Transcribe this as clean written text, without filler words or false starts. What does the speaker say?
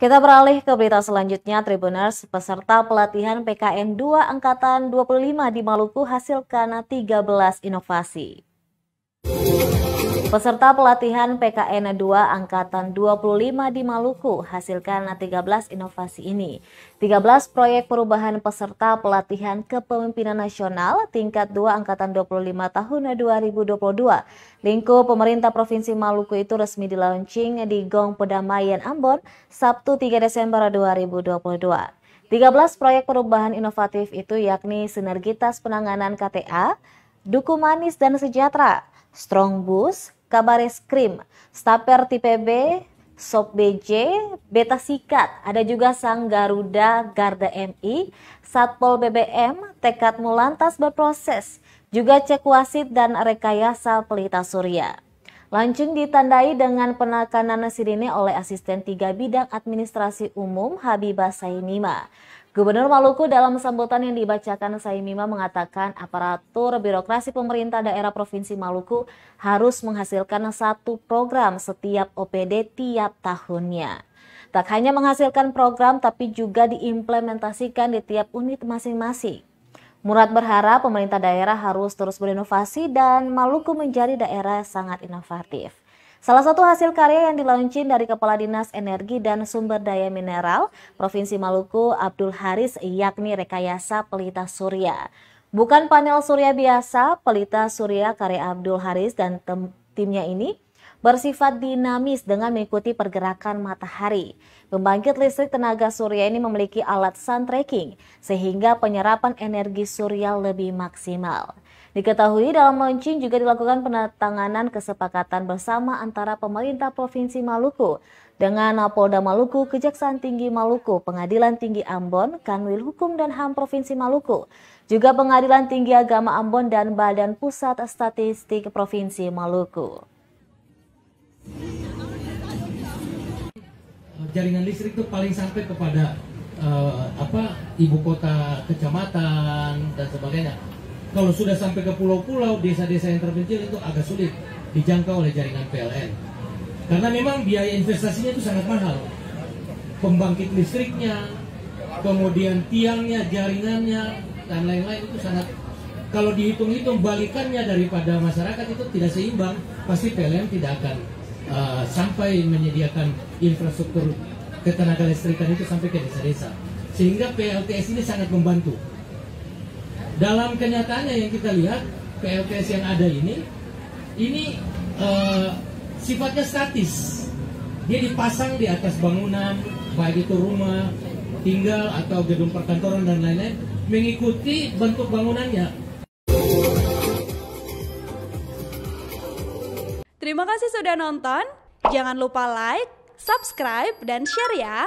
Kita beralih ke berita selanjutnya, Tribuners. Peserta pelatihan PKN 2 Angkatan 25 di Maluku hasilkan 13 inovasi. Peserta pelatihan PKN 2 Angkatan 25 di Maluku hasilkan 13 inovasi ini. 13 proyek perubahan peserta pelatihan kepemimpinan nasional tingkat 2 Angkatan 25 tahun 2022. Lingkup pemerintah Provinsi Maluku itu resmi di-launching di Gong Pedamaian Ambon, Sabtu 3 Desember 2022. 13 proyek perubahan inovatif itu yakni sinergitas penanganan KTA, Duku Manis dan Sejahtera, Strong Bus, Kabareskrim, Staper Tipe B, Sop BJ, Beta Sikat, ada juga Sang Garuda Garda MI, Satpol BBM, tekadmu lantas berproses, juga cek wasit dan rekayasa pelita surya. Launching ditandai dengan penekanan sirine oleh asisten 3 bidang administrasi umum Habibah Saimima. Gubernur Maluku dalam sambutan yang dibacakan Saimima mengatakan aparatur birokrasi pemerintah daerah Provinsi Maluku harus menghasilkan satu program setiap OPD tiap tahunnya. Tak hanya menghasilkan program tapi juga diimplementasikan di tiap unit masing-masing. Murad berharap pemerintah daerah harus terus berinovasi dan Maluku menjadi daerah sangat inovatif. Salah satu hasil karya yang dilaunching dari Kepala Dinas Energi dan Sumber Daya Mineral Provinsi Maluku Abdul Haris yakni rekayasa pelita surya. Bukan panel surya biasa, pelita surya karya Abdul Haris dan timnya ini bersifat dinamis dengan mengikuti pergerakan matahari. Pembangkit listrik tenaga surya ini memiliki alat sun tracking sehingga penyerapan energi surya lebih maksimal. Diketahui dalam launching juga dilakukan penandatanganan kesepakatan bersama antara pemerintah Provinsi Maluku dengan Polda Maluku, Kejaksaan Tinggi Maluku, Pengadilan Tinggi Ambon, Kanwil Hukum dan HAM Provinsi Maluku, juga Pengadilan Tinggi Agama Ambon dan Badan Pusat Statistik Provinsi Maluku. Jaringan listrik itu paling sampai kepada ibu kota, kecamatan dan sebagainya. Kalau sudah sampai ke pulau-pulau, desa-desa yang terpencil itu agak sulit dijangkau oleh jaringan PLN. Karena memang biaya investasinya itu sangat mahal. Pembangkit listriknya, kemudian tiangnya, jaringannya, dan lain-lain itu sangat, kalau dihitung-hitung balikannya daripada masyarakat itu tidak seimbang, pasti PLN tidak akan sampai menyediakan infrastruktur ketenaga listrikan itu sampai ke desa-desa. Sehingga PLTS ini sangat membantu. Dalam kenyataannya yang kita lihat, PLTS yang ada ini sifatnya statis. Dia dipasang di atas bangunan, baik itu rumah, tinggal, atau gedung perkantoran dan lain-lain, mengikuti bentuk bangunannya. Terima kasih sudah nonton. Jangan lupa like, subscribe, dan share ya.